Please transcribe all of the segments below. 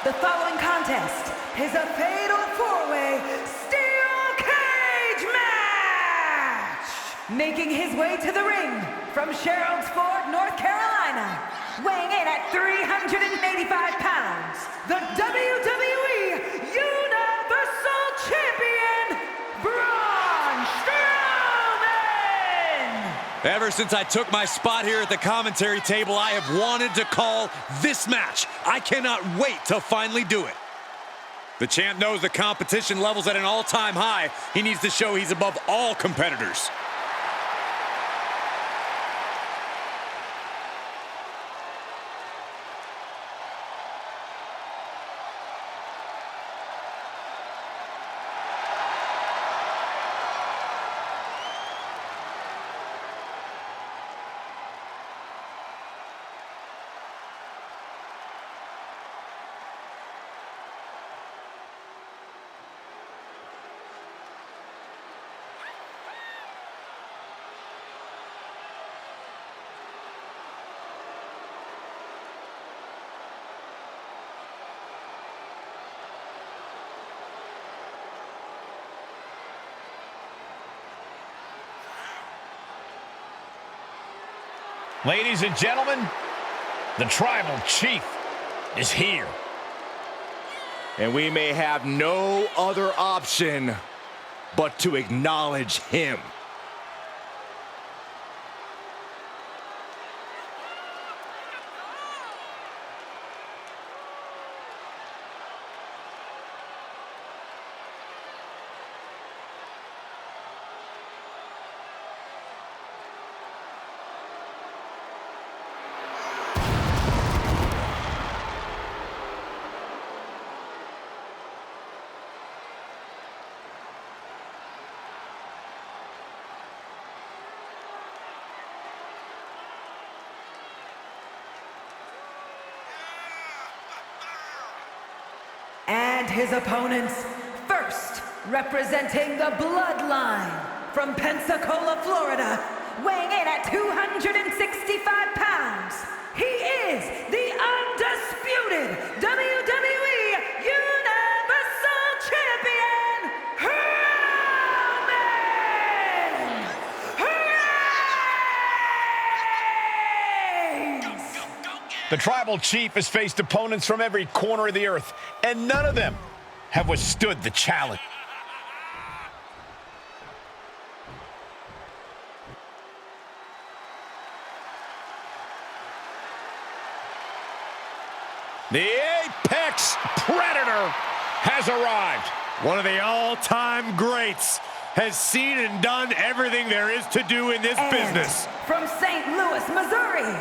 The following contest is a fatal four-way steel cage match! Making his way to the ring from Sherrills Ford, North Carolina, weighing in at 385 pounds, the WWE Universal Champion, Braun Strowman! Ever since I took my spot here at the commentary table, I have wanted to call this match. I cannot wait to finally do it. The champ knows the competition level's at an all-time high. He needs to show he's above all competitors. Ladies and gentlemen, the Tribal Chief is here. And we may have no other option but to acknowledge him. And his opponents, first representing the Bloodline from Pensacola, Florida, weighing in at 265 pounds, he is the undisputed WWE Universal Champion, Roman Reigns! The Tribal Chief has faced opponents from every corner of the earth, and none of them have withstood the challenge. The Apex Predator has arrived. One of the all-time greats has seen and done everything there is to do in this business. From St. Louis, Missouri,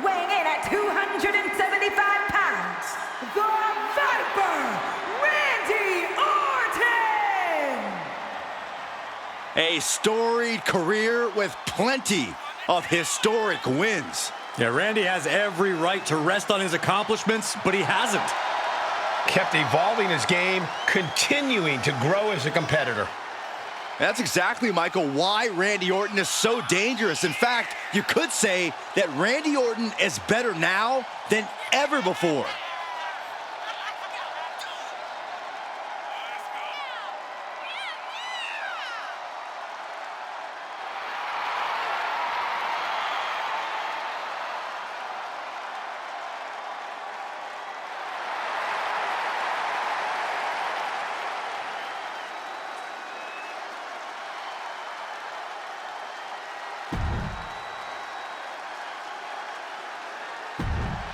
weighing in at 275 pounds, the Viper, Randy Orton! A storied career with plenty of historic wins. Yeah, Randy has every right to rest on his accomplishments, but he hasn't. Kept evolving his game, continuing to grow as a competitor. That's exactly, Michael, why Randy Orton is so dangerous. In fact, you could say that Randy Orton is better now than ever before.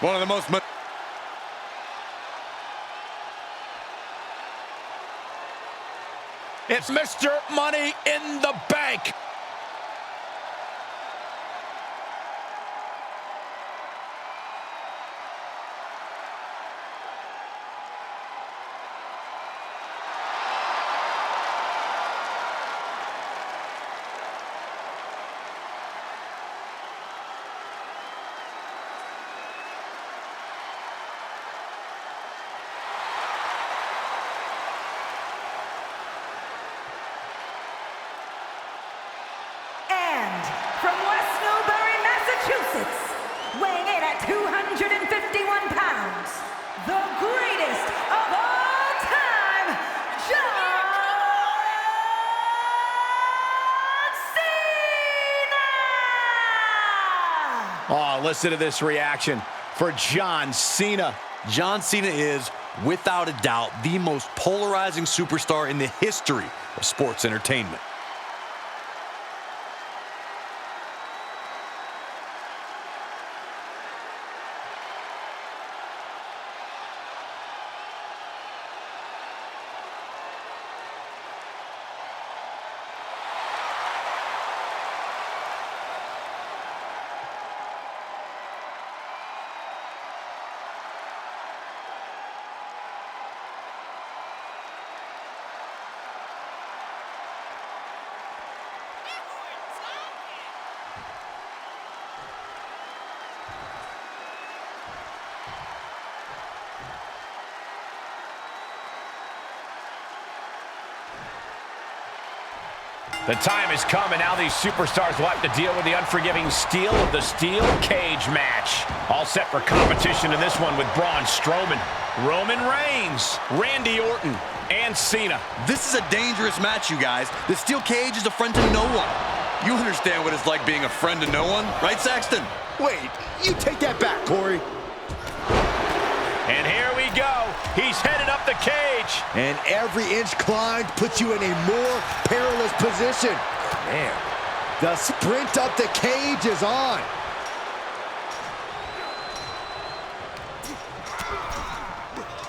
One of the most... It's Mr. Money in the Bank. listen to this reaction for John Cena. John Cena is, without a doubt, the most polarizing superstar in the history of sports entertainment. The time has come, and now these superstars will have to deal with the unforgiving steel of the steel cage match. All set for competition in this one with Braun Strowman, Roman Reigns, Randy Orton, and Cena. This is a dangerous match, you guys. The steel cage is a friend to no one. You understand what it's like being a friend to no one, right, Saxton? Wait, you take that back, Corey. And here we go. He's headed up the cage. And every inch climbed puts you in a more perilous position. Man, the sprint up the cage is on.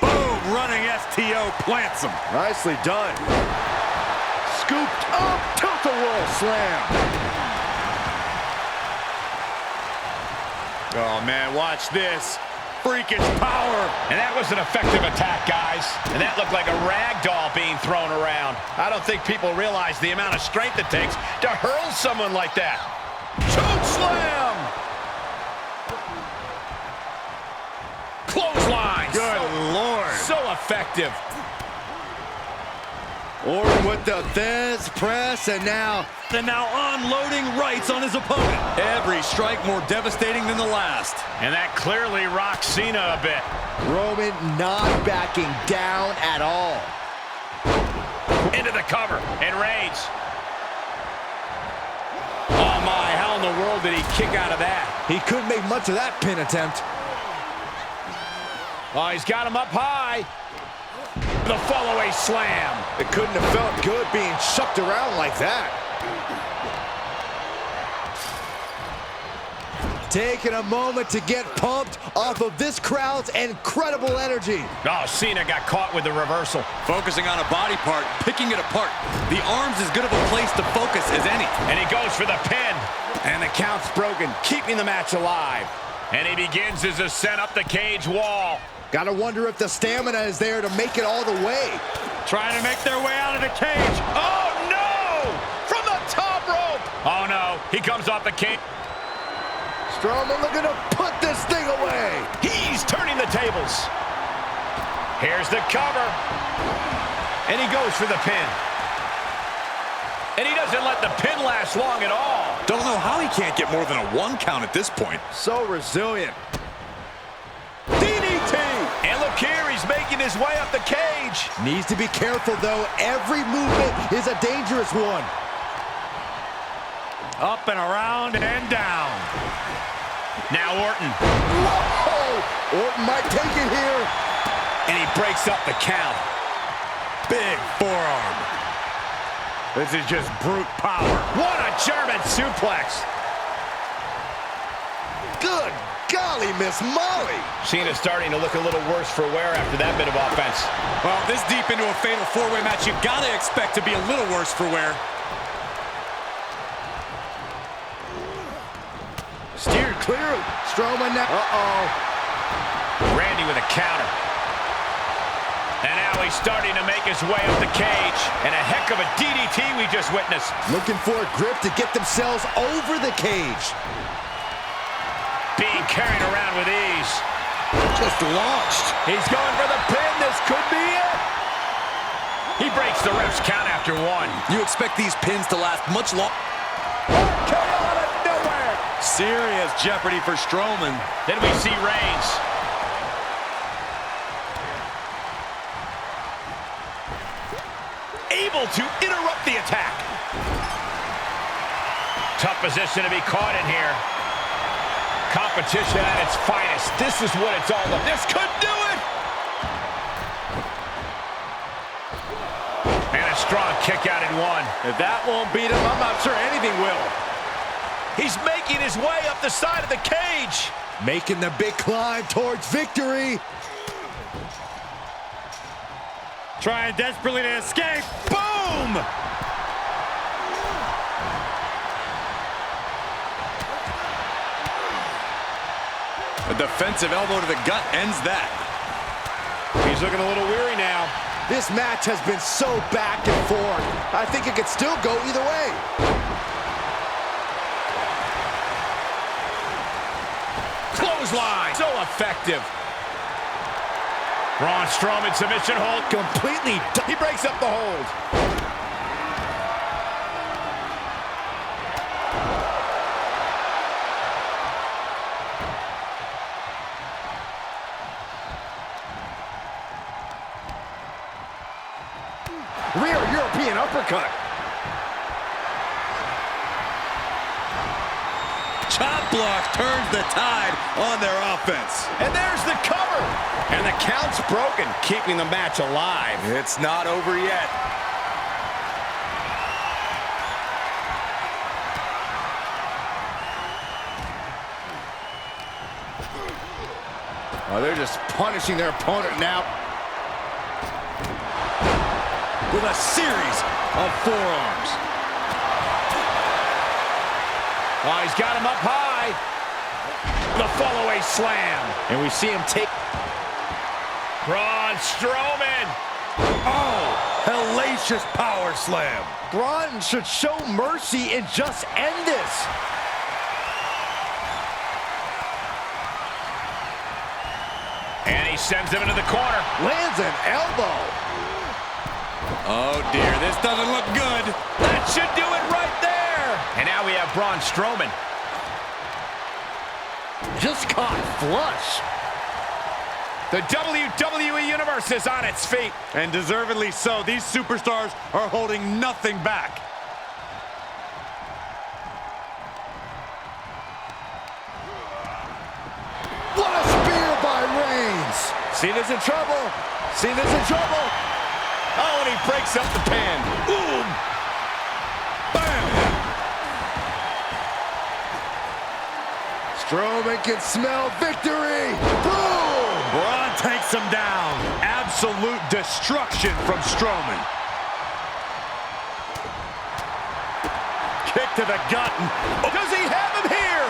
Boom, running STO plants him. Nicely done. Scooped up, tilt-a-whirl slam. Oh, man, watch this. Freakish power. And that was an effective attack, guys. And that looked like a rag doll being thrown around. I don't think people realize the amount of strength it takes to hurl someone like that. Choke slam! Clotheslines! Good Lord. So effective. Orton with the Thesz press, and now unloading rights on his opponent. Every strike more devastating than the last. And that clearly rocks Cena a bit. Roman not backing down at all. Into the cover, and Reigns. Oh my, how in the world did he kick out of that? He couldn't make much of that pin attempt. Oh, he's got him up high. The fall-away slam. It couldn't have felt good being shucked around like that. Taking a moment to get pumped off of this crowd's incredible energy. Oh, Cena got caught with the reversal. Focusing on a body part, picking it apart. The arm's as good of a place to focus as any. And he goes for the pin. And the count's broken, keeping the match alive. And he begins his ascent up the cage wall. Gotta wonder if the stamina is there to make it all the way. Trying to make their way out of the cage. Oh, no! From the top rope! Oh, no. He comes off the cage. Strowman looking to put this thing away. He's turning the tables. Here's the cover. And he goes for the pin. And he doesn't let the pin last long at all. Don't know how he can't get more than a 1 count at this point. So resilient. DDT! And look here, he's making his way up the cage. Needs to be careful, though. Every movement is a dangerous one. Up and around and down. Now Orton. Whoa! Orton might take it here. And he breaks up the count. Big forearm. This is just brute power. What a German suplex. Good golly, Miss Molly. Cena's starting to look a little worse for wear after that bit of offense. Well, this deep into a fatal 4-way match, you gotta expect to be a little worse for wear. Steered clear. Strowman now. Uh-oh. Randy with a counter. And now he's starting to make his way up the cage. And a heck of a DDT we just witnessed. Looking for a grip to get themselves over the cage. Being carried around with ease. Just launched. He's going for the pin. This could be it. He breaks the ref's count after 1. You expect these pins to last much longer. Out of nowhere. Serious jeopardy for Strowman. Then we see Reigns. Able to interrupt the attack. Tough position to be caught in here. competition at its finest. This is what it's all about. This could do it! And a strong kick out in one. If that won't beat him, I'm not sure anything will. He's making his way up the side of the cage. Making the big climb towards victory. Trying desperately to escape. Boom! A defensive elbow to the gut ends that. He's looking a little weary now. This match has been so back and forth. I think it could still go either way. Clothesline. So effective. Braun Strowman submission hold. Completely. He breaks up the hold. Rear European uppercut. Chop block turns the tide on their offense. And there's the cover. And the count's broken, keeping the match alive. It's not over yet. Oh, they're just punishing their opponent now. With a series of forearms. Oh, he's got him up high. The follow-away slam. And we see him take... Braun Strowman. Oh, hellacious power slam. Braun should show mercy and just end this. And he sends him into the corner. Lands an elbow. Oh, dear, this doesn't look good. That should do it right there. And now we have Braun Strowman. Just caught flush. The WWE Universe is on its feet. And deservedly so. These superstars are holding nothing back. What a spear by Reigns. Cena's in trouble. Cena's in trouble. Oh, and he breaks up the pin. Boom! Bam! Strowman can smell victory. Boom! Braun takes him down. Absolute destruction from Strowman. Kick to the gut. Does he have him here?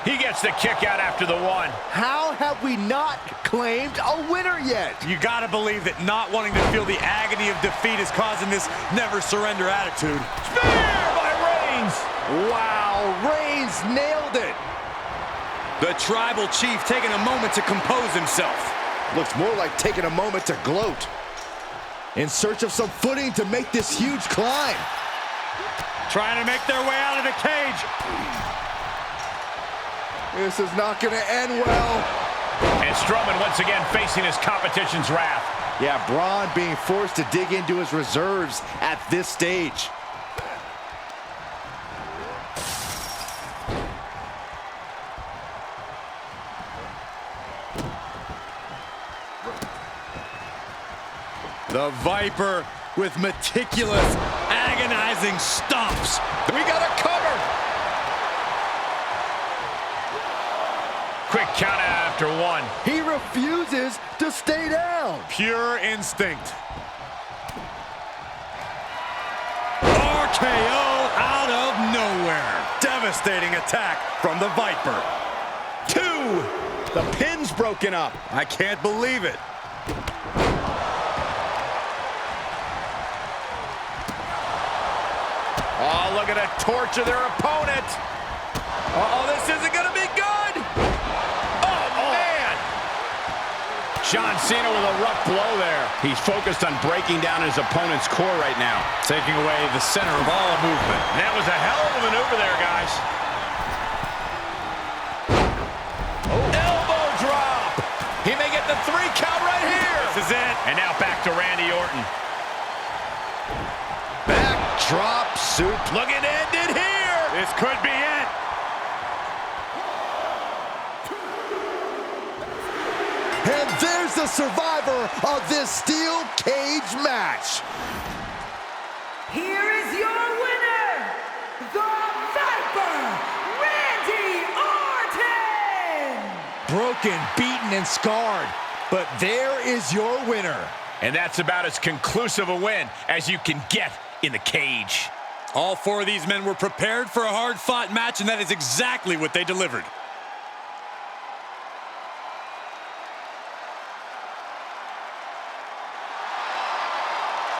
He gets the kick out after the one. How have we not claimed a winner yet? You gotta believe that not wanting to feel the agony of defeat is causing this never surrender attitude. Spear by Reigns. Wow, Reigns nailed it. The tribal chief taking a moment to compose himself. Looks more like taking a moment to gloat. In search of some footing to make this huge climb. Trying to make their way out of the cage. This is not going to end well. And Strowman once again facing his competition's wrath. Yeah, Braun being forced to dig into his reserves at this stage. The Viper with meticulous, agonizing stomps. We got a cover. Quick count after one. He refuses to stay down. Pure instinct. RKO out of nowhere. Devastating attack from the Viper. 2. The pin's broken up. I can't believe it. Oh, look at it torture their opponent. Uh-oh, this isn't going to be good. Oh, man. John Cena with a rough blow there. He's focused on breaking down his opponent's core right now. Taking away the center of all movement. And that was a hell of a maneuver there, guys. Oh. Elbow drop. He may get the 3 count right here. This is it. And now back to Randy Orton. Backdrop soup. Looking to end it here. This could be it. And there's the survivor of this steel cage match. Here is your winner, the Viper, Randy Orton! Broken, beaten, and scarred. But there is your winner. And that's about as conclusive a win as you can get in the cage. All four of these men were prepared for a hard-fought match, and that is exactly what they delivered.